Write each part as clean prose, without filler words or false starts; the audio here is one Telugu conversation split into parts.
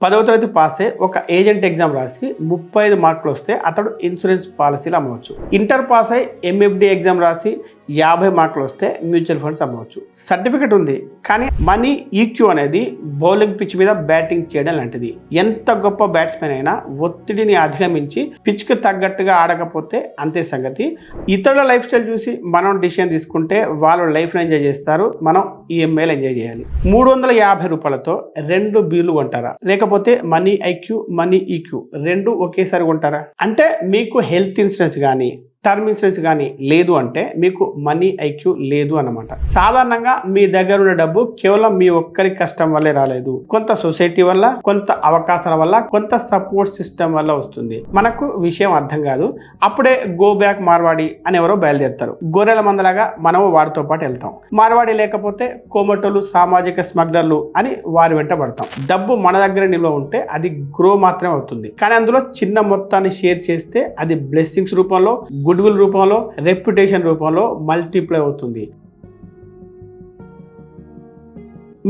10వ తరగతి పాస్ అయ్యి ఒక ఏజెంట్ ఎగ్జామ్ రాసి 35 మార్కులు వస్తే అతడు ఇన్సూరెన్స్ పాలసీలు అమ్మవచ్చు. ఇంటర్ పాస్ అయ్యి ఎంఎఫ్డి ఎగ్జామ్ రాసి 50 మార్కులు వస్తే మ్యూచువల్ ఫండ్స్ అమ్మవచ్చు. సర్టిఫికెట్ ఉంది, కానీ మనీ ఈక్యూ అనేది బౌలింగ్ పిచ్ మీద బ్యాటింగ్ చేయడం లాంటిది. ఎంత గొప్ప బ్యాట్స్మెన్ అయినా ఒత్తిడిని అధిగమించి పిచ్కి తగ్గట్టుగా ఆడకపోతే అంతే సంగతి. ఇతరుల లైఫ్ స్టైల్ చూసి మనం డిసిషన్ తీసుకుంటే వాళ్ళు లైఫ్ని ఎంజాయ్ చేస్తారు, మనం ఈఎంఐలు ఎంజాయ్ చేయాలి. 350 రూపాయలతో 2 బీర్లు కొంటారా? లేకపోతే మనీ ఐక్యూ మనీ ఈక్యూ రెండు ఒకేసారి కొంటారా? అంటే మీకు హెల్త్ ఇన్సూరెన్స్ కానీ టర్మ్ ఇన్సూరెన్స్ కానీ లేదు అంటే మీకు మనీ ఐక్యూ లేదు అన్నమాట. సాధారణంగా మీ దగ్గర ఉన్న డబ్బు కేవలం మీ ఒక్కరి కష్టం వల్లే రాలేదు. కొంత సొసైటీ వల్ల, కొంత అవకాశాల వల్ల, కొంత సపోర్ట్ సిస్టమ్ వల్ల వస్తుంది. మనకు విషయం అర్థం కాదు. అప్పుడే గో బ్యాక్ మార్వాడి అని ఎవరో బయలుదేరుతారు. గొర్రెల మందలాగా మనము వాడితో పాటు వెళ్తాం. మార్వాడి లేకపోతే కోమటోలు, సామాజిక స్మగ్లర్లు అని వారి వెంట పడతాం. డబ్బు మన దగ్గర నిల్వ ఉంటే అది గ్రో మాత్రమే అవుతుంది. కానీ అందులో చిన్న మొత్తాన్ని షేర్ చేస్తే అది బ్లెస్సింగ్స్ రూపంలో, గుడ్ విల్ రూపంలో, రెప్యుటేషన్ రూపంలో మల్టిప్లై అవుతుంది.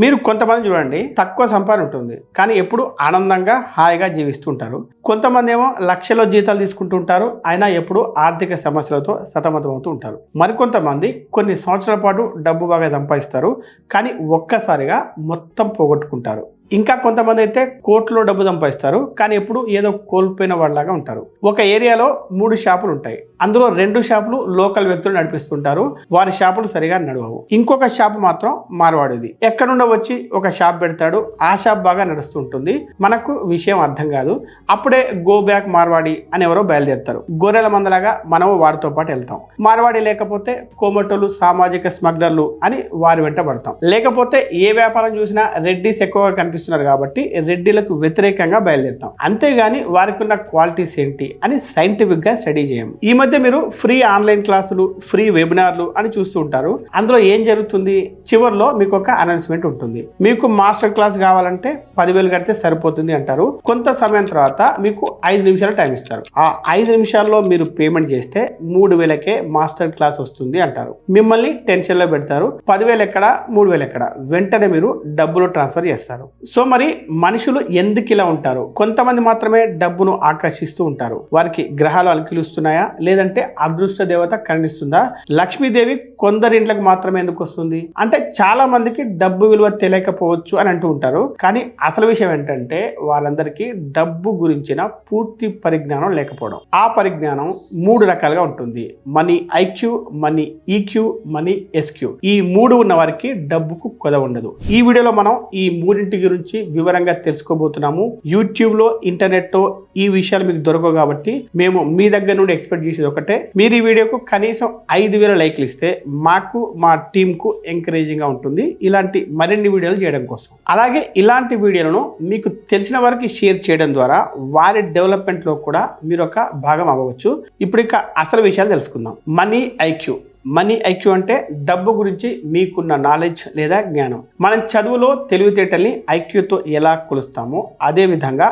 మీరు కొంతమంది చూడండి, తక్కువ సంపాదన ఉంటుంది కానీ ఎప్పుడు ఆనందంగా హాయిగా జీవిస్తుంటారు. కొంతమంది ఏమో లక్షల జీతాలు తీసుకుంటుంటారు, అయినా ఎప్పుడు ఆర్థిక సమస్యలతో సతమతమవుతూ ఉంటారు. మరికొంతమంది కొన్ని సంవత్సరాల పాటు డబ్బు బాగా సంపాదిస్తారు కానీ ఒక్కసారిగా మొత్తం పోగొట్టుకుంటారు. ఇంకా కొంతమంది అయితే కోట్లో డబ్బు సంపాదిస్తారు కానీ ఎప్పుడు ఏదో కోల్పోయిన వాళ్ళలాగా ఉంటారు. ఒక ఏరియాలో 3 షాపులు ఉంటాయి. అందులో 2 షాపులు లోకల్ వ్యక్తులు నడిపిస్తుంటారు. వారి షాపులు సరిగా నడవవు. ఇంకొక షాపు మాత్రం మార్వాడిది. ఎక్కడుండో వచ్చి ఒక షాప్ పెడతాడు, ఆ షాప్ బాగా నడుస్తుంటుంది. మనకు విషయం అర్థం కాదు. అప్పుడే గో బ్యాక్ మార్వాడి అని ఎవరో బయలుదేరుతారు. గొర్రెల మందలాగా మనము వారితో పాటు వెళ్తాం. మార్వాడి లేకపోతే కోమటోలు, సామాజిక స్మగ్లర్లు అని వారి వెంట పడతాం. లేకపోతే ఏ వ్యాపారం చూసినా రెడ్డిస్ ఎక్కువగా కనిపిస్తున్నారు కాబట్టి రెడ్డిలకు వ్యతిరేకంగా బయలుదేరుతాం. అంతేగాని వారికి ఉన్న క్వాలిటీస్ ఏంటి అని సైంటిఫిక్ గా స్టడీ చేయం. ఈ మధ్య మీరు ఫ్రీ ఆన్లైన్ క్లాసులు, ఫ్రీ వెబినార్లు అని చూస్తూ ఉంటారు. అందులో ఏం జరుగుతుంది? చివరిలో మీకు ఒక అనౌన్స్మెంట్ ఉంటుంది. మీకు మాస్టర్ క్లాస్ కావాలంటే 10,000 కడితే సరిపోతుంది అంటారు. కొంత సమయం తర్వాత మీకు 5 నిమిషాలు టైం ఇస్తారు. ఆ 5 నిమిషాల్లో మీరు పేమెంట్ చేస్తే 3,000కే మాస్టర్ క్లాస్ వస్తుంది అంటారు. మిమ్మల్ని టెన్షన్ లో పెడతారు. 10,000 ఎక్కడ, 3,000 ఎక్కడ? వెంటనే మీరు డబ్బులు ట్రాన్స్ఫర్ చేస్తారు. సో మరి మనుషులు ఎందుకు ఇలా ఉంటారు? కొంతమంది మాత్రమే డబ్బును ఆకర్షిస్తూ ఉంటారు. వారికి గ్రహాలు అనుకూలిస్తున్నాయా, లేదంటే అదృష్ట దేవత కరుణిస్తుందా? లక్ష్మీదేవి కొందరి ఇంట్లకు మాత్రమే ఎందుకు వస్తుంది అంటే చాలా మందికి డబ్బు విలువ తెలియకపోవచ్చు అని అంటూ ఉంటారు. కానీ అసలు విషయం ఏంటంటే వాళ్ళందరికీ డబ్బు గురించిన పూర్తి పరిజ్ఞానం లేకపోవడం. ఆ పరిజ్ఞానం 3 రకాలుగా ఉంటుంది. Money IQ, money EQ, money SQ. ఈ 3 ఉన్న వారికి డబ్బుకు కొద ఉండదు. ఈ వీడియోలో మనం ఈ 3 గురించి వివరంగా తెలుసుకోబోతున్నాము. యూట్యూబ్ లో, ఇంటర్నెట్ తో ఈ విషయాలు మీకు దొరకవు కాబట్టి మేము మీ దగ్గర నుండి ఎక్స్పెక్ట్ చేసేది ఒకటే, మీరు ఈ వీడియోకు కనీసం 5,000 లైక్లు ఇస్తే మాకు, మా టీమ్ కు ఎంకరేజింగ్ గా ఉంటుంది ఇలాంటి మరిన్ని వీడియోలు చేయడం కోసం. అలాగే ఇలాంటి వీడియోలను మీకు తెలిసిన వారికి షేర్ చేయడం ద్వారా వారి డెవలప్మెంట్ లో కూడా మీరు ఒక భాగం అవ్వవచ్చు. ఇప్పుడు ఇక అసలు విషయాలు తెలుసుకుందాం. Money IQ. మనీ ఐక్యూ అంటే డబ్బు గురించి మీకున్న నాలెడ్జ్ లేదా జ్ఞానం. మనం చదువులో తెలివితేటల్ని ఐక్యూతో ఎలా కొలుస్తామో అదే విధంగా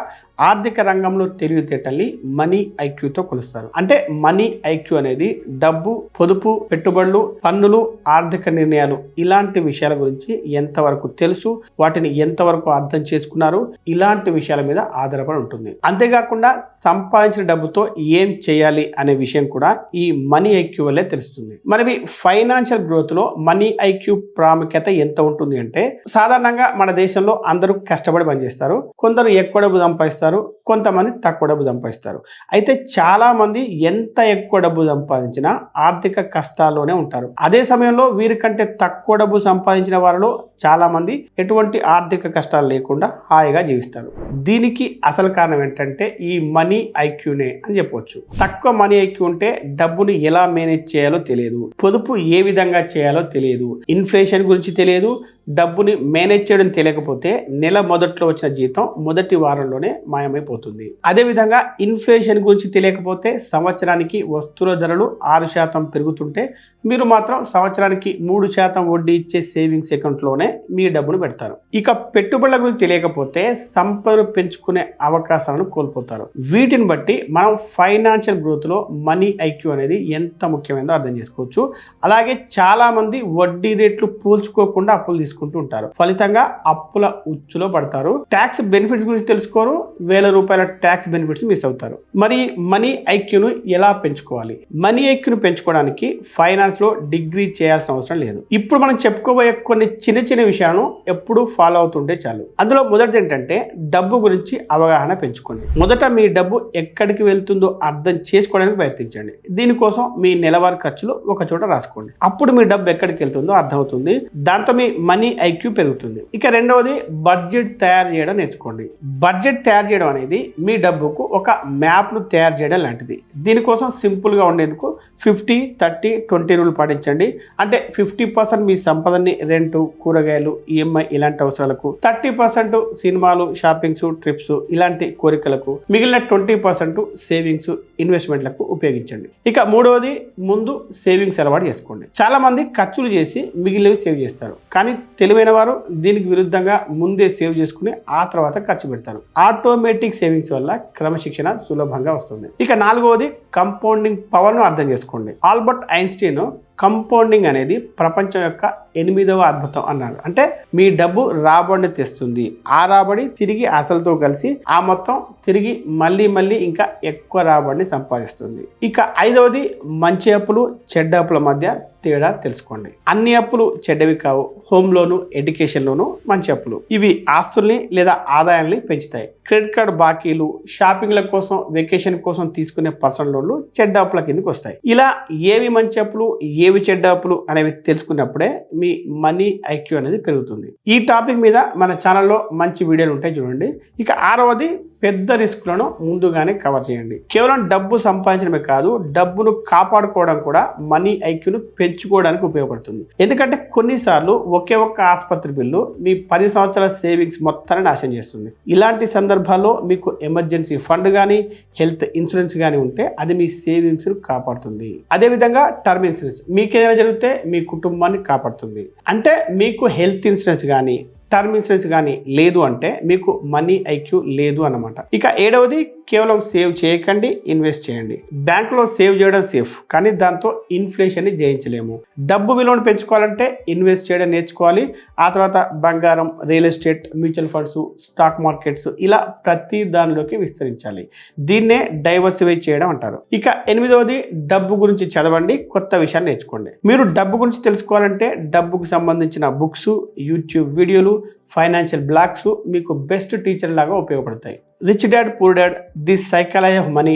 ఆర్థిక రంగంలో తెలివితేటల్ని మనీ ఐక్యూతో కొలుస్తారు. అంటే మనీ ఐక్యూ అనేది డబ్బు, పొదుపు, పెట్టుబడులు, పన్నులు, ఆర్థిక నిర్ణయాలు ఇలాంటి విషయాల గురించి ఎంతవరకు తెలుసు, వాటిని ఎంతవరకు అర్థం చేసుకున్నారు, ఇలాంటి విషయాల మీద ఆధారపడి ఉంటుంది. అంతేకాకుండా సంపాదించిన డబ్బుతో ఏం చేయాలి అనే విషయం కూడా ఈ మనీ ఐక్యూ వల్లే తెలుస్తుంది. మరి ఫైనాన్షియల్ గ్రోత్ లో మనీ ఐక్యూ ప్రాముఖ్యత ఎంత ఉంటుంది అంటే, సాధారణంగా మన దేశంలో అందరూ కష్టపడి పనిచేస్తారు. కొందరు ఎక్కువ డబ్బు సంపాదిస్తారు, కొంతమంది తక్కువ డబ్బు సంపాదిస్తారు. అయితే చాలా మంది ఎంత ఎక్కువ డబ్బు సంపాదించినా ఆర్థిక కష్టాల్లోనే ఉంటారు. అదే సమయంలో వీరికంటే తక్కువ డబ్బు సంపాదించిన వారిలో చాలా మంది ఎటువంటి ఆర్థిక కష్టాలు లేకుండా హాయిగా జీవిస్తారు. దీనికి అసలు కారణం ఏంటంటే ఈ మనీ ఐక్యూనే అని చెప్పవచ్చు. తక్కువ మనీ ఐక్యూ ఉంటే డబ్బుని ఎలా మేనేజ్ చేయాలో తెలియదు, పొదుపు ఏ విధంగా చేయాలో తెలియదు, ఇన్ఫ్లేషన్ గురించి తెలియదు, డబ్బుని మేనేజ్ చేయడం తెలియకపోతే నెల మొదట్లో వచ్చిన జీతం మొదటి వారంలోనే మాయమైపోతుంది. అదేవిధంగా ఇన్ఫ్లేషన్ గురించి తెలియకపోతే సంవత్సరానికి వస్తువుల ధరలు 6% పెరుగుతుంటే మీరు మాత్రం సంవత్సరానికి 3% వడ్డీ ఇచ్చే సేవింగ్స్ అకౌంట్లోనే మీ డబ్బును పెడతారు. ఇక పెట్టుబడుల గురించి తెలియకపోతే సంపదను పెంచుకునే అవకాశాలను కోల్పోతారు. వీటిని బట్టి మనం ఫైనాన్షియల్ గ్రోత్ లో మనీ ఐక్యూ అనేది ఎంత ముఖ్యమైనదో అర్థం చేసుకోవచ్చు. అలాగే చాలా మంది వడ్డీ రేట్లు పోల్చుకోకుండా అప్పులు తీసుకుంటూ ఉంటారు. ఫలితంగా అప్పుల ఉచ్చులో పడతారు. ట్యాక్స్ బెనిఫిట్స్ గురించి తెలుసుకోరు, ₹1000 ట్యాక్స్ బెనిఫిట్స్ మిస్ అవుతారు. మరి మనీ ఐక్యూను ఎలా పెంచుకోవాలి? మనీ ఐక్యూను పెంచుకోవడానికి ఫైనాన్స్ లో డిగ్రీ చేయాల్సిన అవసరం లేదు. ఇప్పుడు మనం చెప్పుకోబోయే కొన్ని చిన్న చిన్న విషయాలను ఎప్పుడు ఫాలో అవుతుంటే చాలు. అందులో మొదటిది ఏంటంటే డబ్బు గురించి అవగాహన పెంచుకోండి. మొదట మీ డబ్బు ఎక్కడికి వెళ్తుందో అర్థం చేసుకోవడానికి ప్రయత్నించండి. దీనికోసం మీ నెలవారీ ఖర్చులు ఒక చోట రాసుకోండి. అప్పుడు మీ డబ్బు ఎక్కడికి వెళ్తుందో అర్థమవుతుంది. దాంతో మీ మనీ ఐక్యూ పెరుగుతుంది. ఇక రెండవది బడ్జెట్ తయారు చేయడం నేర్చుకోండి. బడ్జెట్ తయారు చేయడం అనేది మీ డబ్బుకు ఒక మ్యాప్ ను తయారు చేయడం లాంటిది. దీనికోసం సింపుల్ గా ఉండేందుకు 50-30-20 రూల్ పాటించండి. అంటే 50% మీ సంపదని రెంట్, కూరగాయలు, ఈఎంఐ ఇలాంటి అవసరాలకు, 30% సినిమాలు, షాపింగ్స్, ట్రిప్స్ ఇలాంటి కోరికలకు, మిగిలిన 20% సేవింగ్స్, ఇన్వెస్ట్మెంట్లకు ఉపయోగించండి. ఇక మూడవది ముందు సేవింగ్స్ అలవాటు చేసుకోండి. చాలా మంది ఖర్చులు చేసి మిగిలినవి సేవ్ చేస్తారు. కానీ తెలివైన వారు దీనికి విరుద్ధంగా ముందే సేవ్ చేసుకుని ఆ తర్వాత ఖర్చు పెడతారు. ఆటోమేటిక్ సేవింగ్స్ వల్ల క్రమశిక్షణ సులభంగా వస్తుంది. ఇక నాలుగవది కంపౌండింగ్ పవర్ ను అర్థం చేసుకోండి. ఆల్బర్ట్ ఐన్స్టీన్ కంపౌండింగ్ అనేది ప్రపంచం యొక్క 8వ అద్భుతం అన్నారు. అంటే మీ డబ్బు రాబడిని తెస్తుంది. ఆ రాబడి తిరిగి అసలుతో కలిసి ఆ మొత్తం తిరిగి మళ్ళీ ఇంకా ఎక్కువ రాబడిని సంపాదిస్తుంది. ఇక ఐదవది మంచి అప్పులు, చెడ్డ అప్పుల మధ్య తేడా తెలుసుకోండి. అన్ని అప్పులు చెడ్డవి కావు. హోమ్ లోను, ఎడ్యుకేషన్ లోను మంచి అప్పులు. ఇవి ఆస్తుల్ని లేదా ఆదాయాన్ని పెంచుతాయి. క్రెడిట్ కార్డు బాకీలు, షాపింగ్ల కోసం, వెకేషన్ కోసం తీసుకునే పర్సనల్ లోన్లు చెడ్డ అప్పుల కిందకి వస్తాయి. ఇలా ఏవి మంచి అప్పులు, ఏవి చెడ్డ అప్పులు అనేవి తెలుసుకున్నప్పుడే మీ మనీ ఐక్యూ అనేది పెరుగుతుంది. ఈ టాపిక్ మీద మన ఛానల్లో మంచి వీడియోలు ఉంటాయి, చూడండి. ఇక ఆరవది పెద్ద రిస్కులను ముందుగానే కవర్ చేయండి. కేవలం డబ్బు సంపాదించడమే కాదు, డబ్బును కాపాడుకోవడం కూడా మనీ ఐక్యూను పెంచుకోవడానికి ఉపయోగపడుతుంది. ఎందుకంటే కొన్నిసార్లు ఒకే ఒక్క ఆసుపత్రి బిల్లు మీ 10 సంవత్సరాల సేవింగ్స్ మొత్తాన్ని నాశనం చేస్తుంది. ఇలాంటి సందర్భాల్లో మీకు ఎమర్జెన్సీ ఫండ్ కానీ, హెల్త్ ఇన్సూరెన్స్ కానీ ఉంటే అది మీ సేవింగ్స్ ను కాపాడుతుంది. అదేవిధంగా టర్మ్ ఇన్సూరెన్స్ మీకేదైనా జరిగితే మీ కుటుంబాన్ని కాపాడుతుంది. అంటే మీకు హెల్త్ ఇన్సూరెన్స్ కానీ, టర్మ్ ఇన్సూరెన్స్ కానీ లేదు అంటే మీకు మనీ ఐక్యూ లేదు అన్నమాట. ఇక ఏడవది కేవలం సేవ్ చేయకండి, ఇన్వెస్ట్ చేయండి. బ్యాంకులో సేవ్ చేయడం సేఫ్, కానీ దాంతో ఇన్ఫ్లేషన్ని జయించలేము. డబ్బు విలువను పెంచుకోవాలంటే ఇన్వెస్ట్ చేయడం నేర్చుకోవాలి. ఆ తర్వాత బంగారం, real estate, mutual funds, stock markets ఇలా ప్రతి దానిలోకి విస్తరించాలి. దీన్నే డైవర్సిఫై చేయడం అంటారు. ఇక ఎనిమిదవది డబ్బు గురించి చదవండి, కొత్త విషయాన్ని నేర్చుకోండి. మీరు డబ్బు గురించి తెలుసుకోవాలంటే డబ్బుకు సంబంధించిన బుక్స్, యూట్యూబ్ వీడియోలు, ఫైనాన్షియల్ బ్లాగ్స్ మీకు బెస్ట్ టీచర్ లాగా ఉపయోగపడతాయి. Rich dad poor dad, the psychology of money,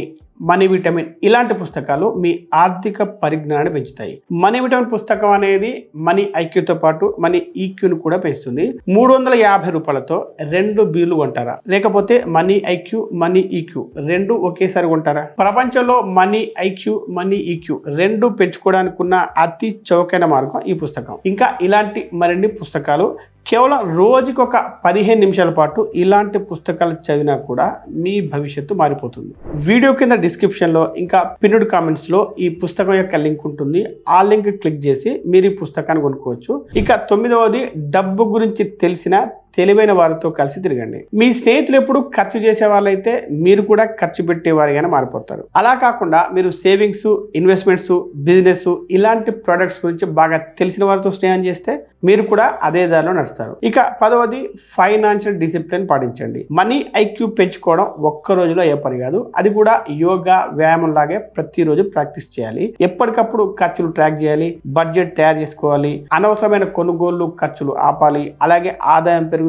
money vitamin ఇలాంటి పుస్తకాలు మీ ఆర్థిక పరిజ్ఞానాన్ని పెంచుతాయి. మనీ విటమిన్ పుస్తకం అనేది మనీ ఐక్యూతో పాటు మనీ ఈక్యూను కూడా పెంచుతుంది. ₹350 2 బీర్లు కొంటారా? లేకపోతే మనీ ఐక్యూ, మనీ ఈక్యూ రెండు ఒకేసారి కొంటారా? ప్రపంచంలో మనీ ఐక్యూ, మనీ ఈక్యూ రెండు పెంచుకోవడానికి ఉన్న అతి చౌకైన మార్గం ఈ పుస్తకం. ఇంకా ఇలాంటి మరిన్ని పుస్తకాలు కేవలం రోజుకి ఒక 15 నిమిషాల పాటు ఇలాంటి పుస్తకాలు చదివినా కూడా మీ భవిష్యత్తు మారిపోతుంది. వీడియో కింద డిస్క్రిప్షన్లో ఇంకా పిన్నుడ్ కామెంట్స్లో ఈ పుస్తకం యొక్క లింక్ ఉంటుంది. ఆ లింక్ క్లిక్ చేసి మీరు ఈ పుస్తకాన్ని కొనుక్కోవచ్చు. ఇక 9వది డబ్బు గురించి తెలిసిన తెలివైన వారితో కలిసి తిరగండి. మీ స్నేహితులు ఎప్పుడు ఖర్చు చేసే వాళ్ళైతే మీరు కూడా ఖర్చు పెట్టేవారిగానే మారిపోతారు. అలా కాకుండా మీరు సేవింగ్స్, ఇన్వెస్ట్మెంట్స్, బిజినెస్ ఇలాంటి ప్రొడక్ట్స్ గురించి బాగా తెలిసిన వారితో స్నేహం చేస్తే మీరు కూడా అదే దారిలో నడుస్తారు. ఇక 10వది ఫైనాన్షియల్ డిసిప్లిన్ పాటించండి. మనీ ఐక్యూ పెంచుకోవడం ఒక్క రోజులో ఏ పని కాదు. అది కూడా యోగా, వ్యాయామం లాగే ప్రతిరోజు ప్రాక్టీస్ చేయాలి. ఎప్పటికప్పుడు ఖర్చులు ట్రాక్ చేయాలి, బడ్జెట్ తయారు చేసుకోవాలి, అనవసరమైన కొనుగోళ్లు, ఖర్చులు ఆపాలి. అలాగే ఆదాయం పెరిగితే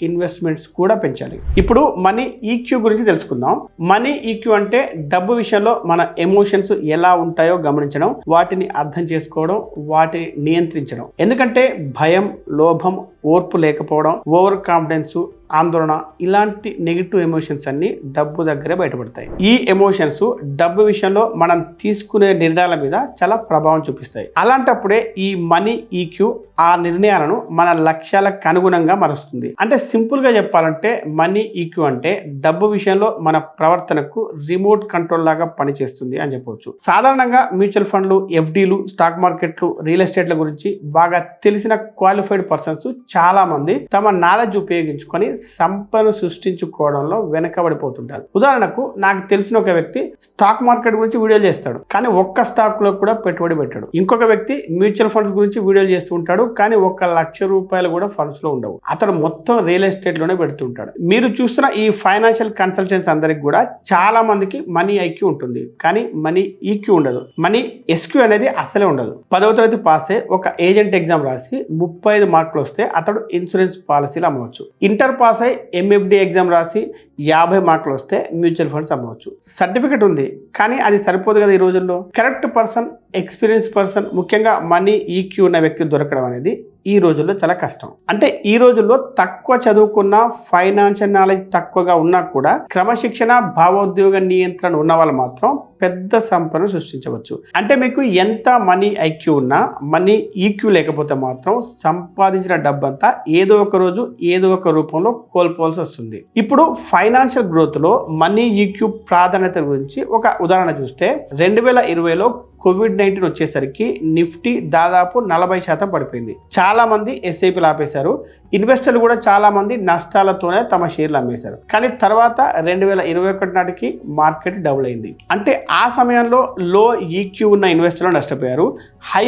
ఇన్వెస్ట్మెంట్స్ కూడా పెంచాలి. ఇప్పుడు మనీ ఈక్యూ గురించి తెలుసుకుందాం. మనీ ఈక్యూ అంటే డబ్బు విషయంలో మన ఎమోషన్స్ ఎలా ఉంటాయో గమనించడం, వాటిని అర్థం చేసుకోవడం, వాటిని నియంత్రించడం. ఎందుకంటే భయం, లోభం, ఓర్పు లేకపోవడం, ఓవర్ కాన్ఫిడెన్స్, ఆందోళన ఇలాంటి నెగిటివ్ ఎమోషన్స్ అన్ని డబ్బు దగ్గరే బయటపడతాయి. ఈ ఎమోషన్స్ డబ్బు విషయంలో మనం తీసుకునే నిర్ణయాల మీద చాలా ప్రభావం చూపిస్తాయి. అలాంటప్పుడే ఈ మనీ ఈక్యూ ఆ నిర్ణయాలను మన లక్ష్యాలకు అనుగుణంగా మారుస్తుంది. అంటే సింపుల్ గా చెప్పాలంటే మనీ ఈక్యూ అంటే డబ్బు విషయంలో మన ప్రవర్తనకు రిమోట్ కంట్రోల్ లాగా పనిచేస్తుంది అని చెప్పవచ్చు. సాధారణంగా మ్యూచువల్ ఫండ్లు, ఎఫ్డీలు, స్టాక్ మార్కెట్లు, రియల్ ఎస్టేట్ల గురించి బాగా తెలిసిన క్వాలిఫైడ్ పర్సన్స్ చాలా మంది తమ నాలెడ్జ్ ఉపయోగించుకొని సంపదను సృష్టించుకోవడంలో వెనకబడిపోతుంటారు. ఉదాహరణకు నాకు తెలిసిన ఒక వ్యక్తి స్టాక్ మార్కెట్ గురించి వీడియోలు చేస్తాడు, కానీ ఒక్క స్టాక్ లో కూడా పెట్టుబడి పెట్టాడు. ఇంకొక వ్యక్తి మ్యూచువల్ ఫండ్స్ గురించి వీడియోలు చేస్తూ ఉంటాడు, కానీ ₹1,00,000 కూడా ఫండ్స్ లో ఉండవు. అతడు మొత్తం రియల్ ఎస్టేట్ లోనే పెడుతుంటాడు. మీరు చూస్తున్న ఈ ఫైనాన్షియల్ కన్సల్టెంట్స్ అందరికి కూడా చాలా మందికి మనీ ఐక్యూ ఉంటుంది, కానీ మనీ ఈక్యూ ఉండదు. మనీ ఎస్క్యూ అనేది అసలే ఉండదు. 10వ తరగతి పాస్ అయ్యి ఒక ఏజెంట్ ఎగ్జామ్ రాసి 35 మార్కులు వస్తే అతడు ఇన్సూరెన్స్ పాలసీలు అమ్మవచ్చు. ఇంటర్ పాస్ అయ్యి ఎంఎఫ్డి ఎగ్జామ్ రాసి 50 మార్కులు వస్తే మ్యూచువల్ ఫండ్స్ అమ్మవచ్చు. సర్టిఫికెట్ ఉంది, కానీ అది సరిపోదు కదా. ఈ రోజుల్లో కరెక్ట్ పర్సన్, ఎక్స్పీరియన్స్ పర్సన్, ముఖ్యంగా మనీ ఈక్యూ ఉన్న వ్యక్తి దొరకడం అనేది ఈ రోజుల్లో చాలా కష్టం. అంటే ఈ రోజుల్లో తక్కువ చదువుకున్న, ఫైనాన్షియల్ నాలెడ్జ్ తక్కువగా ఉన్నా కూడా క్రమశిక్షణ, భావోద్వేగ నియంత్రణ ఉన్న వాళ్ళు మాత్రం పెద్ద సంపదను సృష్టించవచ్చు. అంటే మీకు ఎంత మనీ ఐక్యూ ఉన్నా, మనీ ఈక్యూ లేకపోతే మాత్రం సంపాదించిన డబ్బంతా ఏదో ఒక రోజు ఏదో ఒక రూపంలో కోల్పోవాల్సి వస్తుంది. ఇప్పుడు ఫైనాన్షియల్ గ్రోత్ లో మనీ ఈక్యూ ప్రాధాన్యత గురించి ఒక ఉదాహరణ చూస్తే 2020లో కోవిడ్-19 వచ్చేసరికి నిఫ్టీ దాదాపు 40% పడిపోయింది. చాలా మంది ఎస్ఐపీలు ఆపేశారు. ఇన్వెస్టర్లు కూడా చాలా మంది నష్టాలతోనే తమ షేర్లు అమ్మేశారు. కానీ తర్వాత 2021 నాటికి మార్కెట్ డబుల్ అయింది. అంటే ఆ సమయంలో లో ఈక్యూ ఉన్న ఇన్వెస్టర్లు నష్టపోయారు. హై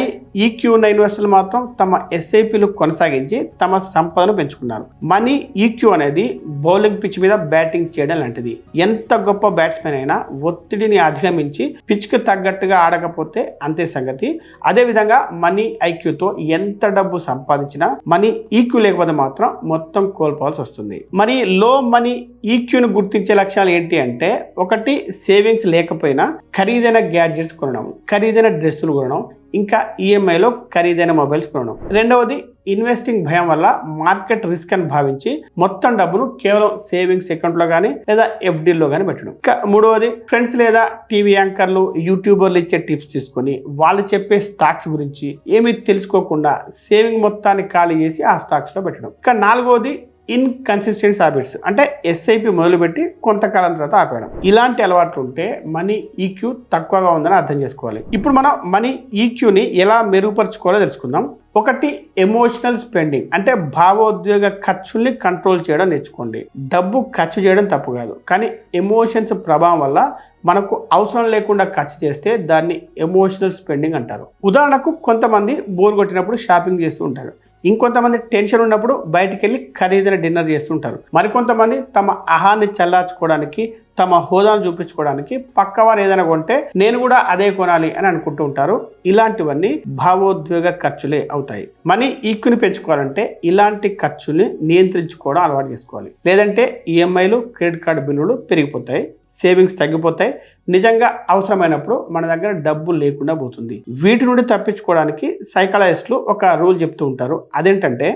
ఈక్యూ ఉన్న ఇన్వెస్టర్లు మాత్రం తమ ఎస్ఐపీలు కొనసాగించి తమ సంపదను పెంచుకున్నారు. మనీ ఈక్యూ అనేది బౌలింగ్ పిచ్ మీద బ్యాటింగ్ చేయడం లాంటిది. ఎంత గొప్ప బ్యాట్స్మెన్ అయినా ఒత్తిడిని అధిగమించి పిచ్కి తగ్గట్టుగా ఆడకపోతే అంతే సంగతి. అదే విధంగా మనీ ఐక్యూతో ఎంత డబ్బు సంపాదించినా మనీ ఈక్యూ లేకపోతే మాత్రం మొత్తం కోల్పోవాల్సి వస్తుంది. మరి లో మనీ ఈక్యూను గుర్తించే లక్షణాలు ఏంటి అంటే, ఒకటి సేవింగ్స్ లేకపోయినా ఖరీదైన గ్యాడ్జెట్స్ కొనడం, ఖరీదైన డ్రెస్సులు కొనడం, ఇంకా ఈఎంఐలో ఖరీదైన మొబైల్స్ కొనడం. రెండవది ఇన్వెస్టింగ్ భయం వల్ల మార్కెట్ రిస్క్ అని భావించి మొత్తం డబ్బును కేవలం సేవింగ్స్ అకౌంట్లో కానీ లేదా ఎఫ్డీలో కానీ పెట్టడం. ఇంకా మూడవది ఫ్రెండ్స్ లేదా టీవీ యాంకర్లు, యూట్యూబర్లు ఇచ్చే టిప్స్ తీసుకొని వాళ్ళు చెప్పే స్టాక్స్ గురించి ఏమీ తెలుసుకోకుండా సేవింగ్ మొత్తాన్ని ఖాళీ చేసి ఆ స్టాక్స్లో పెట్టడం. ఇంకా నాలుగవది ఇన్కన్సిస్టెంట్ హ్యాబిట్స్, అంటే ఎస్ఐపి మొదలుపెట్టి కొంతకాలం తర్వాత ఆపేయడం. ఇలాంటి అలవాట్లు ఉంటే మనీ ఈక్యూ తక్కువగా ఉందని అర్థం చేసుకోవాలి. ఇప్పుడు మనం మనీ ఈక్యూని ఎలా మెరుగుపరుచుకోవాలో తెలుసుకుందాం. ఒకటి, ఎమోషనల్ స్పెండింగ్, అంటే భావోద్వేగ ఖర్చుల్ని కంట్రోల్ చేయడం నేర్చుకోండి. డబ్బు ఖర్చు చేయడం తప్పు కాదు, కానీ ఎమోషన్స్ ప్రభావం వల్ల మనకు అవసరం లేకుండా ఖర్చు చేస్తే దాన్ని ఎమోషనల్ స్పెండింగ్ అంటారు. ఉదాహరణకు కొంతమంది బోర్ కొట్టినప్పుడు షాపింగ్ చేస్తూ ఉంటారు. ఇంకొంతమంది టెన్షన్ ఉన్నప్పుడు బయటికి వెళ్ళి ఖరీదైన డిన్నర్ చేస్తుంటారు. మరికొంతమంది తమ అహాన్ని చల్లార్చుకోవడానికి, తమ హోదాను చూపించుకోవడానికి పక్కవారు ఏదైనా కొంటే నేను కూడా అదే కొనాలి అని అనుకుంటూ ఉంటారు. ఇలాంటివన్నీ భావోద్వేగ ఖర్చులే అవుతాయి. మనీ ఈక్యూని పెంచుకోవాలంటే ఇలాంటి ఖర్చుల్ని నియంత్రించుకోవడం అలవాటు చేసుకోవాలి. లేదంటే ఈఎంఐలు, క్రెడిట్ కార్డు బిల్లులు పెరిగిపోతాయి, సేవింగ్స్ తగ్గిపోతాయి. నిజంగా అవసరమైనప్పుడు మన దగ్గర డబ్బు లేకుండా పోతుంది. వీటి నుండి తప్పించుకోవడానికి సైకాలజిస్టులు ఒక రూల్ చెప్తూ ఉంటారు. అదేంటంటే,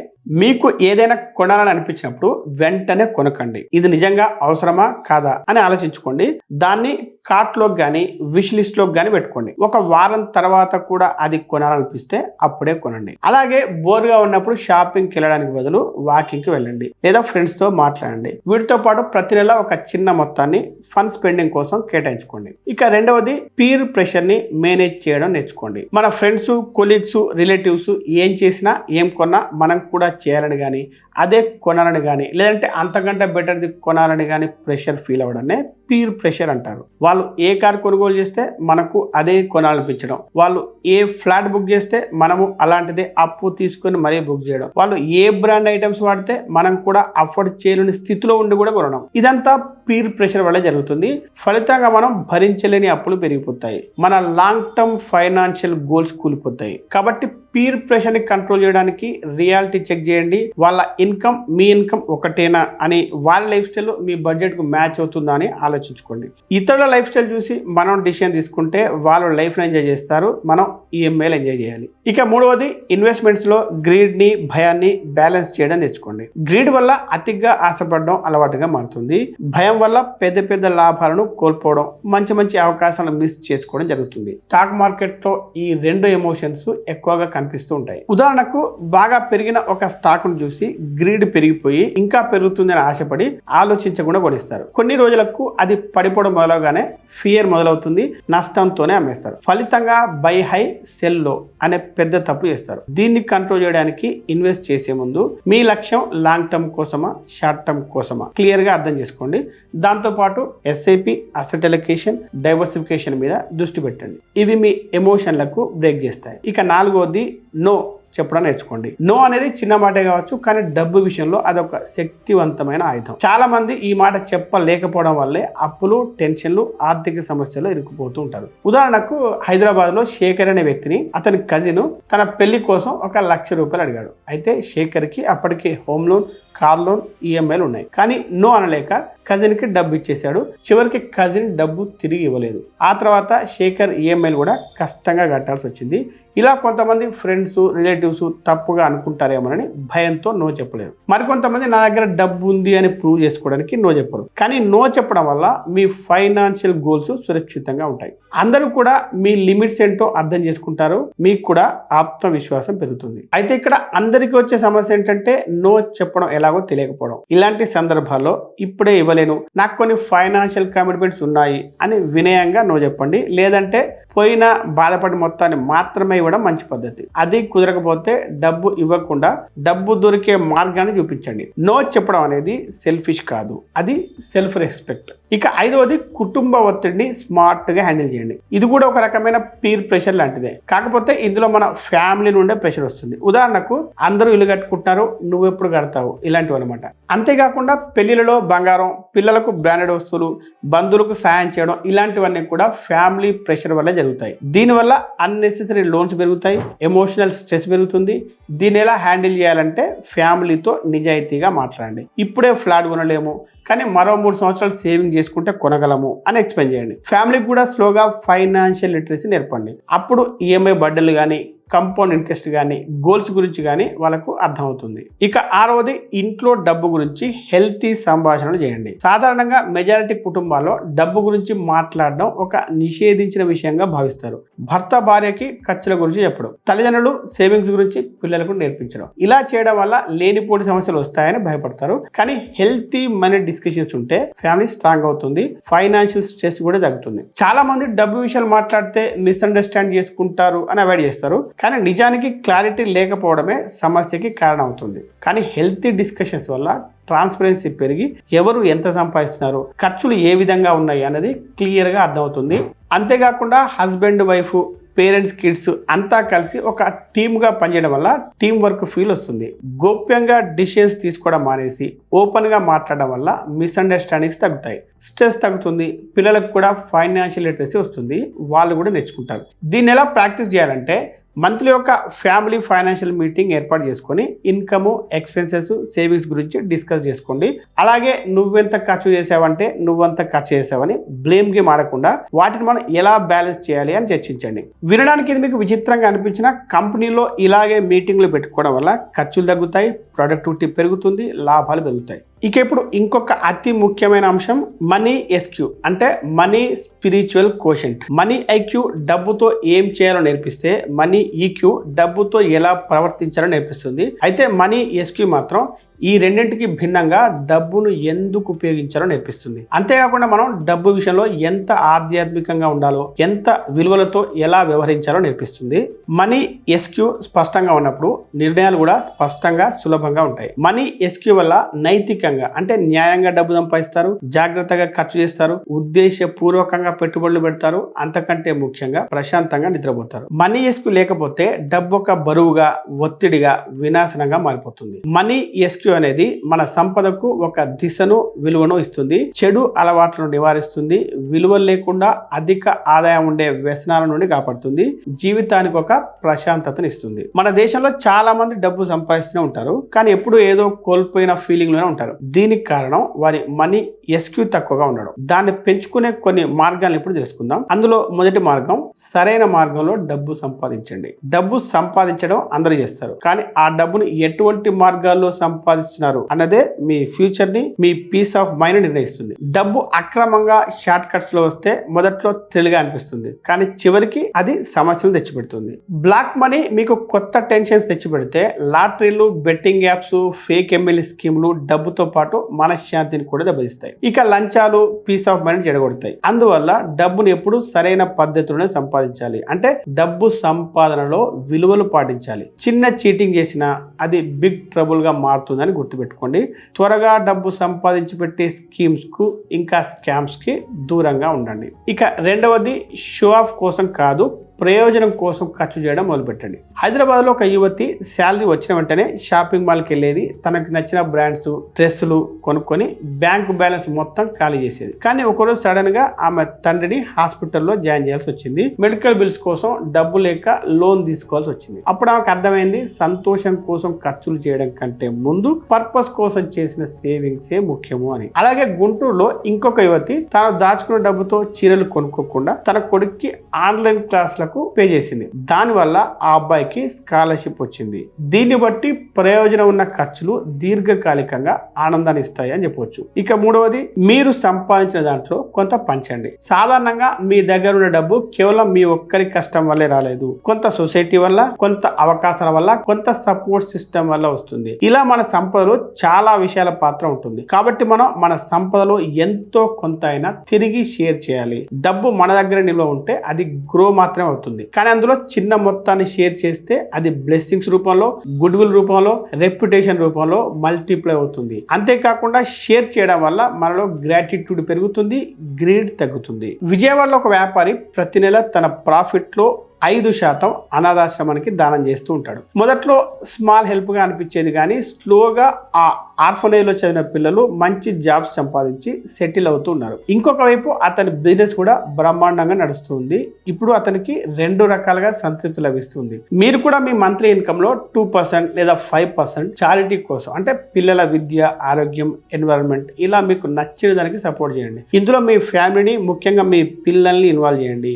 మీకు ఏదైనా కొనాలని అనిపించినప్పుడు వెంటనే కొనకండి. ఇది నిజంగా అవసరమా కాదా అని ఆలోచించుకోండి. దాన్ని కార్ట్లోకి కానీ విష్ లిస్ట్లోకి కానీ పెట్టుకోండి. ఒక వారం తర్వాత కూడా అది కొనాలనిపిస్తే అప్పుడే కొనండి. అలాగే బోర్గా ఉన్నప్పుడు షాపింగ్కి వెళ్ళడానికి బదులు వాకింగ్కి వెళ్ళండి, లేదా ఫ్రెండ్స్తో మాట్లాడండి. వీటితో పాటు ప్రతి నెల ఒక చిన్న మొత్తాన్ని ఫన్ స్పెండింగ్ కోసం కేటాయించుకోండి. ఇక రెండవది, పీర్ ప్రెషర్ని మేనేజ్ చేయడం నేర్చుకోండి. మన ఫ్రెండ్స్, కొలీగ్స్, రిలేటివ్స్ ఏం చేసినా, ఏం కొన్నా మనం కూడా చేయాలని కానీ, అదే కొనాలని కానీ, లేదంటే అంతకంటే బెటర్ది కొనాలని కానీ ప్రెషర్ ఫీల్ అవ్వడాన్ని పీర్ ప్రెషర్ అంటారు. వాళ్ళు ఏ కార్ కొనుగోలు చేస్తే మనకు అదే కొనాలనిపించడం, వాళ్ళు ఏ ఫ్లాట్ బుక్ చేస్తే మనము అలాంటిదే అప్పు తీసుకొని మరీ బుక్ చేయడం, వాళ్ళు ఏ బ్రాండ్ ఐటమ్స్ వాడితే మనం కూడా అఫోర్డ్ చేయలేని స్థితిలో ఉండి కూడా కొనడం. ఇదంతా పీర్ ప్రెషర్ వల్ల జరుగుతుంది. ఫలితంగా మనం భరించలేని అప్పులు పెరిగిపోతాయి, మన లాంగ్ టర్మ్ ఫైనాన్షియల్ గోల్స్ కూలిపోతాయి. కాబట్టి పీర్ ప్రెషర్ ని కంట్రోల్ చేయడానికి రియాలిటీ చెక్ చేయండి. వాళ్ళ ఇన్కమ్ మీ ఇన్కమ్ ఒకటేనా అని, వాళ్ళ లైఫ్ స్టైల్ మీ బడ్జెట్ కు మ్యాచ్ అవుతుందా అని ఆలోచించుకోండి. ఇతరుల లైఫ్ స్టైల్ చూసి మనం డిసిషన్ తీసుకుంటే వాళ్ళు లైఫ్ ని ఎంజాయ్ చేస్తారు, మనం ఈఎంఐలు ఎంజాయ్ చేయాలి. ఇక మూడవది, ఇన్వెస్ట్మెంట్స్ లో గ్రీడ్ ని భయాన్ని బ్యాలెన్స్ చేయడం నేర్చుకోండి. గ్రీడ్ వల్ల అతిగా ఆశపడడం అలవాటుగా మారుతుంది. భయం వల్ల పెద్ద పెద్ద లాభాలను కోల్పోవడం, మంచి మంచి అవకాశాలను మిస్ చేసుకోవడం జరుగుతుంది. స్టాక్ మార్కెట్ లో ఈ రెండు ఎమోషన్స్ ఎక్కువగా కనిపిస్తూ ఉంటాయి. ఉదాహరణకు, బాగా పెరిగిన ఒక స్టాక్ ను చూసి గ్రీడ్ పెరిగిపోయి ఇంకా పెరుగుతుందని ఆశపడి ఆలోచించకుండా కొనిస్తారు. కొన్ని రోజులకు అది పడిపోవడం మొదలవగానే ఫియర్ మొదలవుతుంది, నష్టంతోనే అమ్మేస్తారు. ఫలితంగా బై హై సెల్ లో అనే పెద్ద తప్పు చేస్తారు. దీన్ని కంట్రోల్ చేయడానికి ఇన్వెస్ట్ చేసే ముందు మీ లక్ష్యం లాంగ్ టర్మ్ కోసమా, షార్ట్ టర్మ్ కోసమా క్లియర్ గా అర్థం చేసుకోండి. దాంతోపాటు ఎస్ఐపి, అసెట్ అలొకేషన్, డైవర్సిఫికేషన్ మీద దృష్టి పెట్టండి. ఇవి మీ ఎమోషన్లకు బ్రేక్ చేస్తాయి. ఇక నాలుగోది, నో చెప్పడం నేర్చుకోండి. నో అనేది చిన్న మాటే కావచ్చు, కానీ డబ్బు విషయంలో అదొక శక్తివంతమైన ఆయుధం. చాలా మంది ఈ మాట చెప్పలేకపోవడం వల్లే అప్పులు, టెన్షన్లు, ఆర్థిక సమస్యలు ఇరుక్కుపోతూ ఉంటారు. ఉదాహరణకు, హైదరాబాద్ లో శేఖర్ అనే వ్యక్తిని అతని కజిన్ తన పెళ్లి కోసం ₹1,00,000 అడిగాడు. అయితే శేఖర్ కి అప్పటికి హోమ్ లోన్, కార్ లోన్, ఈఎంఐలు ఉన్నాయి. కానీ నో అనలేక కజిన్ కి డబ్బు ఇచ్చేశాడు. చివరికి కజిన్ డబ్బు తిరిగి ఇవ్వలేదు. ఆ తర్వాత శేఖర్ ఈఎంఐలు కూడా కష్టంగా కట్టాల్సి వచ్చింది. ఇలా కొంతమంది ఫ్రెండ్స్, రిలేటివ్స్ తప్పుగా అనుకుంటారేమోనని భయంతో నో చెప్పలేరు. మరికొంతమంది నా దగ్గర డబ్బు ఉంది అని ప్రూవ్ చేసుకోవడానికి నో చెప్పరు. కానీ నో చెప్పడం వల్ల మీ ఫైనాన్షియల్ గోల్స్ సురక్షితంగా ఉంటాయి. అందరూ కూడా మీ లిమిట్స్ ఏంటో అర్థం చేసుకుంటారు, మీకు కూడా ఆత్మవిశ్వాసం పెరుగుతుంది. అయితే ఇక్కడ అందరికీ వచ్చే సమస్య ఏంటంటే నో చెప్పడం ఎలాగో తెలియకపోవడం. ఇలాంటి సందర్భాల్లో ఇప్పుడే ఇవ్వలేను, నాకు కొన్ని ఫైనాన్షియల్ కమిట్మెంట్స్ ఉన్నాయి అని వినయంగా నో చెప్పండి. లేదంటే పోయిన బాధపడి మొత్తాన్ని మాత్రమే ఇవ్వడం మంచి పద్ధతి. అది కుదరకపోతే డబ్బు ఇవ్వకుండా డబ్బు దొరికే మార్గాన్ని చూపించండి. నో చెప్పడం అనేది సెల్ఫిష్ కాదు, అది సెల్ఫ్ రెస్పెక్ట్. ఇక ఐదవది, కుటుంబ ఒత్తిడిని స్మార్ట్ గా హ్యాండిల్ చేయండి. ఇది కూడా ఒక రకమైన పీర్ ప్రెషర్ లాంటిదే, కాకపోతే ఇందులో మన ఫ్యామిలీ నుండే ప్రెషర్ వస్తుంది. ఉదాహరణకు, అందరూ ఇల్లు కట్టుకుంటున్నారు, నువ్వు ఎప్పుడు కడతావు, ఇలాంటివి అనమాట. అంతేకాకుండా పెళ్లిలలో బంగారం, పిల్లలకు బ్రాండెడ్ వస్తువులు, బంధువులకు సాయం చేయడం, ఇలాంటివన్నీ కూడా ఫ్యామిలీ ప్రెషర్ వల్ల జరుగుతాయి. దీనివల్ల అన్నెసెసరీ లోన్స్ పెరుగుతాయి, ఎమోషనల్ స్ట్రెస్ పెరుగుతుంది. దీన్ని ఎలా హ్యాండిల్ చేయాలంటే ఫ్యామిలీతో నిజాయితీగా మాట్లాడండి. ఇప్పుడే ఫ్లాట్ కొనలేము, కానీ మరో 3 సంవత్సరాలు సేవింగ్ చేసుకుంటే కొనగలము అని ఎక్స్ప్లెయిన్ చేయండి. ఫ్యామిలీకి కూడా స్లోగా ఫైనాన్షియల్ లిటరసీ నేర్పండి. అప్పుడు ఈఎంఐ బడ్డలు కానీ, కంపౌండ్ ఇంట్రెస్ట్ కానీ, గోల్స్ గురించి కానీ వాళ్ళకు అర్థమవుతుంది. ఇక ఆరవది, ఇంట్లో డబ్బు గురించి హెల్తీ సంభాషణలు చేయండి. సాధారణంగా మెజారిటీ కుటుంబాల్లో డబ్బు గురించి మాట్లాడడం ఒక నిషేధించిన విషయంగా భావిస్తారు. భర్త భార్యకి ఖర్చుల గురించి చెప్పడం, తల్లిదండ్రులు సేవింగ్స్ గురించి పిల్లలకు నేర్పించడం, ఇలా చేయడం వల్ల లేనిపోని సమస్యలు వస్తాయని భయపడతారు. కానీ హెల్తీ మనీ డిస్కషన్స్ ఉంటే ఫ్యామిలీ స్ట్రాంగ్ అవుతుంది, ఫైనాన్షియల్ స్ట్రెస్ కూడా తగ్గుతుంది. చాలా మంది డబ్బు విషయాలు మాట్లాడితే మిస్అండర్స్టాండ్ చేసుకుంటారు అని అవాయిడ్ చేస్తారు. కానీ నిజానికి క్లారిటీ లేకపోవడమే సమస్యకి కారణం అవుతుంది. కానీ హెల్తీ డిస్కషన్స్ వల్ల ట్రాన్స్పరెన్సీ పెరిగి ఎవరు ఎంత సంపాదిస్తున్నారు, ఖర్చులు ఏ విధంగా ఉన్నాయి అన్నది క్లియర్గా అర్థమవుతుంది. అంతేకాకుండా హస్బెండ్, వైఫ్, పేరెంట్స్, కిడ్స్ అంతా కలిసి ఒక టీమ్గా పనిచేయడం వల్ల టీం వర్క్ ఫీల్ వస్తుంది. గోప్యంగా డిసిషన్స్ తీసుకోవడం మానేసి ఓపెన్గా మాట్లాడడం వల్ల మిస్అండర్స్టాండింగ్స్ తగ్గుతాయి, స్ట్రెస్ తగ్గుతుంది, పిల్లలకు కూడా ఫైనాన్షియల్ లిటరసీ వస్తుంది, వాళ్ళు కూడా నేర్చుకుంటారు. దీన్ని ఎలా ప్రాక్టీస్ చేయాలంటే, మంత్లీ ఒక ఫ్యామిలీ ఫైనాన్షియల్ మీటింగ్ ఏర్పాటు చేసుకొని ఇన్కమ్, ఎక్స్పెన్సెస్, సేవింగ్స్ గురించి డిస్కస్ చేసుకోండి. అలాగే నువ్వెంత ఖర్చు చేసావంటే నువ్వంత ఖర్చు చేసావని బ్లేమ్ గేమ్ ఆడకుండా వాటిని మనం ఎలా బ్యాలెన్స్ చేయాలి అని చర్చించండి. వినడానికి ఇది మీకు విచిత్రంగా అనిపించిన కంపెనీలో ఇలాగే మీటింగ్లు పెట్టుకోవడం వల్ల ఖర్చులు తగ్గుతాయి, ప్రొడక్టివిటీ పెరుగుతుంది, లాభాలు పెరుగుతాయి. ఇక ఇప్పుడు ఇంకొక అతి ముఖ్యమైన అంశం మనీ ఎస్క్యూ, అంటే money spiritual quotient. Money IQ డబ్బుతో ఏం చేయాలో నేర్పిస్తే, మనీ ఈక్యూ డబ్బుతో ఎలా ప్రవర్తించాలో నేర్పిస్తుంది. అయితే మనీ ఎస్క్యూ మాత్రం ఈ రెండింటికి భిన్నంగా డబ్బును ఎందుకు ఉపయోగించాలో నేర్పిస్తుంది. అంతేకాకుండా మనం డబ్బు విషయంలో ఎంత ఆధ్యాత్మికంగా ఉండాలో, ఎంత విలువలతో ఎలా వ్యవహరించాలో నేర్పిస్తుంది. మనీ ఎస్క్యూ స్పష్టంగా ఉన్నప్పుడు నిర్ణయాలు కూడా స్పష్టంగా, సులభంగా ఉంటాయి. మనీ ఎస్క్యూ వల్ల నైతికంగా, అంటే న్యాయంగా డబ్బు సంపాదిస్తారు, జాగ్రత్తగా ఖర్చు చేస్తారు, ఉద్దేశపూర్వకంగా పెట్టుబడులు పెడతారు, అంతకంటే ముఖ్యంగా ప్రశాంతంగా నిద్రపోతారు. మనీ ఎస్క్యూ లేకపోతే డబ్బు ఒక బరువుగా, ఒత్తిడిగా, వినాశనంగా మారిపోతుంది. మనీ ఎస్క్యూ ఎస్క్యూ అనేది మన సంపదకు ఒక దిశను విలువను ఇస్తుంది, చెడు అలవాట్లను నివారిస్తుంది, విలువలు లేకుండా అధిక ఆదాయం ఉండే వ్యసనాల నుండి కాపాడుతుంది, జీవితానికి ఒక ప్రశాంతతను ఇస్తుంది. మన దేశంలో చాలా మంది డబ్బు సంపాదిస్తూనే ఉంటారు, కానీ ఎప్పుడు ఏదో కోల్పోయిన ఫీలింగ్ లోనే ఉంటారు. దీనికి కారణం వారి మనీ ఎస్క్యూ తక్కువగా ఉండడం. దాన్ని పెంచుకునే కొన్ని మార్గాలను ఇప్పుడు తెలుసుకుందాం. అందులో మొదటి మార్గం, సరైన మార్గంలో డబ్బు సంపాదించండి. డబ్బు సంపాదించడం అందరూ చేస్తారు, కానీ ఆ డబ్బును ఎటువంటి మార్గాల్లో సంపాదిస్తున్నారు అన్నదే మీ ఫ్యూచర్ ని, మీ పీస్ ఆఫ్ మైండ్ నిర్ణయిస్తుంది. డబ్బు అక్రమంగా షార్ట్ కట్స్ లో వస్తే మొదట్లో తెలిగా అనిపిస్తుంది, కానీ చివరికి అది సమస్యలు తెచ్చిపెడుతుంది. బ్లాక్ మనీ మీకు కొత్త టెన్షన్స్ తెచ్చిపెడితే లాటరీలు, బెట్టింగ్ యాప్స్, ఫేక్ ఎమ్మెల్యే స్కీములు డబ్బుతో పాటు మనశ్శాంతిని కూడా దెబ్బతీస్తాయి. ఇక లంచాలు పీస్ ఆఫ్ మైండ్ చెడగొడతాయి. అందువల్ల డబ్బును ఎప్పుడు సరైన పద్ధతిలోనే సంపాదించాలి. అంటే డబ్బు సంపాదనలో విలువలు పాటించాలి. చిన్న చీటింగ్ చేసినా అది బిగ్ ట్రబుల్ గా మారుతుందని గుర్తుపెట్టుకోండి. త్వరగా డబ్బు సంపాదించి పెట్టే స్కీమ్స్ కు ఇంకా స్కామ్స్ కి దూరంగా ఉండండి. ఇక రెండవది, షో ఆఫ్ కోసం కాదు, ప్రయోజనం కోసం ఖర్చు చేయడం మొదలుపెట్టండి. హైదరాబాద్లో ఒక యువతి శాలరీ వచ్చిన వెంటనే షాపింగ్ మాల్కి వెళ్ళేది. తనకు నచ్చిన బ్రాండ్స్, డ్రెస్సులు కొనుక్కొని బ్యాంకు బ్యాలెన్స్ మొత్తం ఖాళీ చేసేది. కానీ ఒకరోజు సడన్ గా ఆమె తండ్రిని హాస్పిటల్లో జాయిన్ చేయాల్సి వచ్చింది. మెడికల్ బిల్స్ కోసం డబ్బు లేక లోన్ తీసుకోవాల్సి వచ్చింది. అప్పుడు ఆమెకు అర్థమైంది, సంతోషం కోసం ఖర్చులు చేయడం కంటే ముందు పర్పస్ కోసం చేసిన సేవింగ్సే ముఖ్యము అని. అలాగే గుంటూరులో ఇంకొక యువతి తాను దాచుకున్న డబ్బుతో చీరలు కొనుక్కోకుండా తన కొడుక్కి ఆన్లైన్ క్లాసులకు పే చేసింది. దానివల్ల ఆ అబ్బాయికి స్కాలర్షిప్ వచ్చింది. దీన్ని బట్టి ప్రయోజనం ఉన్న ఖర్చులు దీర్ఘకాలికంగా ఆనందాన్ని ఇస్తాయి అని చెప్పవచ్చు. ఇక మూడవది, మీరు సంపాదించిన దాంట్లో కొంత పంచండి. సాధారణంగా మీ దగ్గర ఉన్న డబ్బు కేవలం మీ ఒక్కరి కష్టం వల్లే రాలేదు. కొంత సొసైటీ వల్ల, కొంత అవకాశాల వల్ల, కొంత సపోర్ట్ సిస్టమ్ వల్ల వస్తుంది. ఇలా మన సంపదలో చాలా విషయాల పాత్ర ఉంటుంది. కాబట్టి మనం మన సంపదలో ఎంతో కొంత అయినా తిరిగి షేర్ చేయాలి. డబ్బు మన దగ్గర నిల్వ ఉంటే అది గ్రో మాత్రమే అవుతుంది. కానీ అందులో చిన్న మొత్తాన్ని షేర్ చేస్తే అది బ్లెస్సింగ్స్ రూపంలో, గుడ్ విల్ రూపంలో, రెప్యుటేషన్ రూపంలో మల్టిప్లై అవుతుంది. అంతేకాకుండా షేర్ చేయడం వల్ల మనలో గ్రాటిట్యూడ్ పెరుగుతుంది, గ్రీడ్ తగ్గుతుంది. విజయవాడలో ఒక వ్యాపారి ప్రతి నెల తన ప్రాఫిట్ లో 5% అనాథాశ్రమానికి దానం చేస్తూ ఉంటాడు. మొదట్లో స్మాల్ హెల్ప్ గా అనిపించేది, కానీ స్లోగా ఆ ఆర్ఫనేజ్లో చదివిన పిల్లలు మంచి జాబ్స్ సంపాదించి సెటిల్ అవుతూ ఉన్నారు. ఇంకొక వైపు అతని బిజినెస్ కూడా బ్రహ్మాండంగా నడుస్తుంది. ఇప్పుడు అతనికి 2 రకాలుగా సంతృప్తి లభిస్తుంది. మీరు కూడా మీ మంత్లీ ఇన్కమ్ లో 2% లేదా 5% చారిటీ కోసం, అంటే పిల్లల విద్య, ఆరోగ్యం, ఎన్విరాన్మెంట్, ఇలా మీకు నచ్చిన దానికి సపోర్ట్ చేయండి. ఇందులో మీ ఫ్యామిలీని, ముఖ్యంగా మీ పిల్లల్ని ఇన్వాల్వ్ చేయండి.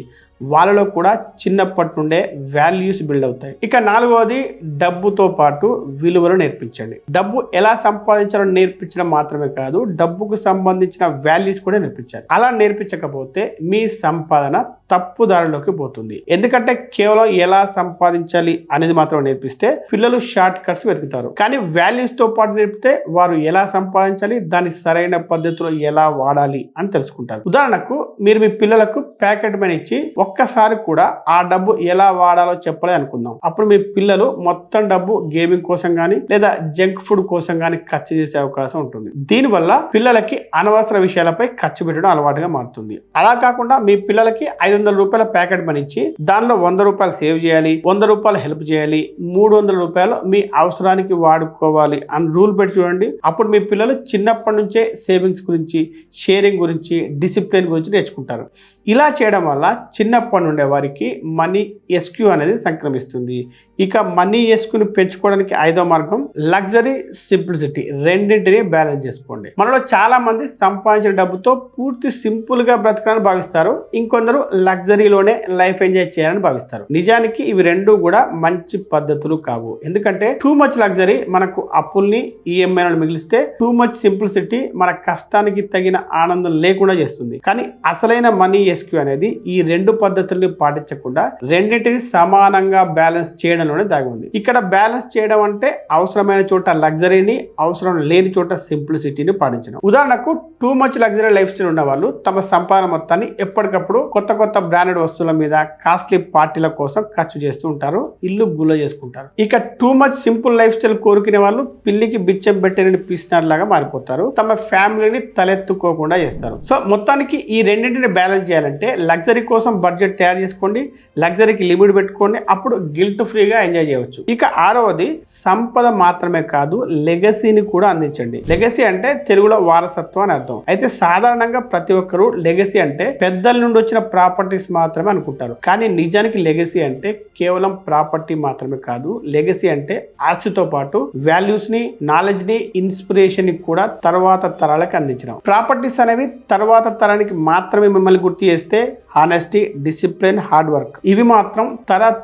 వాళ్ళలో కూడా చిన్నప్పటి నుండే వాల్యూస్ బిల్డ్ అవుతాయి. ఇక నాలుగవది, డబ్బుతో పాటు విలువలు నేర్పించండి. డబ్బు ఎలా సంపాదించాలో నేర్పించడం మాత్రమే కాదు, డబ్బుకు సంబంధించిన వాల్యూస్ కూడా నేర్పించాలి. అలా నేర్పించకపోతే మీ సంపాదన తప్పుదారిలోకి పోతుంది. ఎందుకంటే కేవలం ఎలా సంపాదించాలి అనేది మాత్రం నేర్పిస్తే పిల్లలు షార్ట్ కట్స్ వెతుకుతారు. కానీ వాల్యూస్ తో పాటు నేర్పితే వారు ఎలా సంపాదించాలి, దాన్ని సరైన పద్ధతిలో ఎలా వాడాలి అని తెలుసుకుంటారు. ఉదాహరణకు, మీరు మీ పిల్లలకు ప్యాకెట్ మనీ ఇచ్చి ఒక్కసారి కూడా ఆ డబ్బు ఎలా వాడాలో చెప్పలే అనుకుందాం. అప్పుడు మీ పిల్లలు మొత్తం డబ్బు గేమింగ్ కోసం గానీ లేదా జంక్ ఫుడ్ కోసం గానీ ఖర్చు చేసే అవకాశం ఉంటుంది. దీనివల్ల పిల్లలకి అనవసర విషయాలపై ఖర్చు పెట్టడం అలవాటుగా మారుతుంది. అలా కాకుండా మీ పిల్లలకి 500 రూపాయల ప్యాకెట్ మనీ ఇచ్చి దానిలో 100 రూపాయలు సేవ్ చేయాలి, 100 రూపాయలు హెల్ప్ చేయాలి, 300 రూపాయలు మీ అవసరానికి వాడుకోవాలి అని రూల్ పెట్టి చూడండి. అప్పుడు మీ పిల్లలు చిన్నప్పటి నుంచే సేవింగ్స్ గురించి, షేరింగ్ గురించి, డిసిప్లిన్ గురించి నేర్చుకుంటారు. ఇలా చేయడం వల్ల చిన్నప్పటి నుండే వారికి మనీ ఎస్క్యూ అనేది సంక్రమిస్తుంది. ఇక మనీ ఎస్క్యూని పెంచుకోవడానికి 5వ మార్గం, లగ్జరీ, సింప్లిసిటీ, రెండింటిని బ్యాలెన్స్ చేసుకోండి. మనలో చాలా మంది సంపాదించిన డబ్బుతో పూర్తి సింపుల్ గా బ్రతకాలని భావిస్తారు. ఇంకొందరు లగ్జరీలోనే లైఫ్ ఎంజాయ్ చేయాలని భావిస్తారు. నిజానికి ఇవి రెండు కూడా మంచి పద్ధతులు కావు. ఎందుకంటే టూ మచ్ లగ్జరీ మనకు అప్పుల్ని, ఈఎంఐలను మిగిలిస్తే, టూ మచ్ సింప్లిసిటీ మన కష్టానికి తగిన ఆనందం లేకుండా చేస్తుంది. కానీ అసలైన మనీ ఎస్క్యూ అనేది ఈ 2 పద్ధతుల్ని పాటించకుండా రెండింటిని సమానంగా బ్యాలెన్స్ చేయడంలోనే దాగి ఉంది. ఇక్కడ బ్యాలెన్స్ చేయడం అంటే అవసరమైన చోట లగ్జరీని, అవసరం లేని చోట సింప్లిసిటీని పాటించడం. ఉదాహరణకు, too much luxury life style ఉన్న వాళ్ళు తమ సంపాదన మొత్తాన్ని ఎప్పటికప్పుడు కొత్త కొత్త బ్రాండెడ్ వస్తువుల మీద, కాస్ట్లీ పార్టీల కోసం ఖర్చు చేస్తూ ఉంటారు, ఇల్లు గుల్ల చేసుకుంటారు. ఇక too much simple life style కోరుకునే వాళ్ళు పిల్లికి బిచ్చం పెట్టేని పిసినార్ లాగా మారిపోతారు, తమ ఫ్యామిలీని తలెత్తుకోకుండా చేస్తారు. సో మొత్తానికి ఈ రెండింటిని బ్యాలెన్స్ చేయాలంటే లగ్జరీ కోసం బడ్జెట్ తయారు చేసుకోండి, లగ్జరీకి లిమిట్ పెట్టుకోండి, అప్పుడు గిల్ట్ ఫ్రీగా ఎంజాయ్ చేయవచ్చు. ఇక 6వది, సంపద మాత్రమే కాదు లెగసీని కూడా అందించండి. లెగసీ అంటే తెలుగులో వారసత్వం అని అర్థం. అయితే సాధారణంగా ప్రతి ఒక్కరు లెగసీ అంటే పెద్దల నుండి వచ్చిన ప్రాపర్టీస్ మాత్రమే అనుకుంటారు. కానీ నిజానికి లెగసీ అంటే కేవలం ప్రాపర్టీ మాత్రమే కాదు. లెగసీ అంటే ఆస్తితో పాటు వాల్యూస్ ని, నాలెడ్జ్ ని, ఇన్స్పిరేషన్ ని కూడా తర్వాత తరాలకు అందించడం. ప్రాపర్టీస్ అనేవి తర్వాత తరానికి మాత్రమే మిమ్మల్ని గుర్తు చేస్తే హానెస్టీ, డిసిప్లిన్, హార్డ్ వర్క్ ఇవి మాత్రం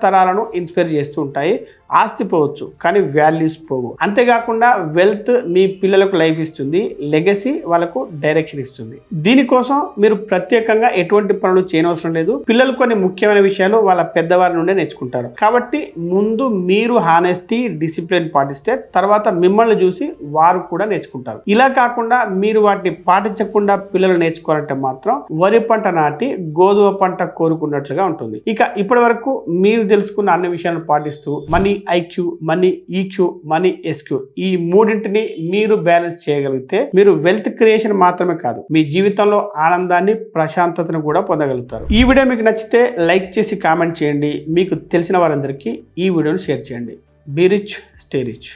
తరాలను ఇన్స్పైర్ చేస్తూ ఉంటాయి. ఆస్తి పోవచ్చు కానీ వాల్యూస్ పోవు. అంతేకాకుండా వెల్త్ మీ పిల్లలకు లైఫ్ ఇస్తుంది, లెగసీ వాళ్ళకు డైరెక్షన్ ఇస్తుంది. దీనికోసం మీరు ప్రత్యేకంగా ఎటువంటి పనులు చేయనవసరం లేదు. పిల్లలు కొన్ని ముఖ్యమైన విషయాలు వాళ్ళ పెద్దవారి నుండే నేర్చుకుంటారు. కాబట్టి ముందు మీరు హానెస్టీ, డిసిప్లిన్ పాటిస్తే తర్వాత మిమ్మల్ని చూసి వారు కూడా నేర్చుకుంటారు. ఇలా కాకుండా మీరు వాటిని పాటించకుండా పిల్లలు నేర్చుకోవాలంటే మాత్రం వరి పంట నాటి గోధుమ పంట కోరుకున్నట్లుగా ఉంటుంది. ఇక ఇప్పటి వరకు మీరు తెలుసుకున్న అన్ని విషయాలను పాటిస్తూ money IQ, money EQ, money SQ ఈ మూడింటిని మీరు బ్యాలెన్స్ చేయగలిగితే మీరు వెల్త్ క్రియేషన్ మాత్రమే కాదు, మీ జీవితంలో ఆనందాన్ని, ప్రశాంతతను కూడా పొందగలుగుతారు. ఈ వీడియో మీకు నచ్చితే లైక్ చేసి కామెంట్ చేయండి. మీకు తెలిసిన వారందరికీ ఈ వీడియోను షేర్ చేయండి. Be rich, stay rich.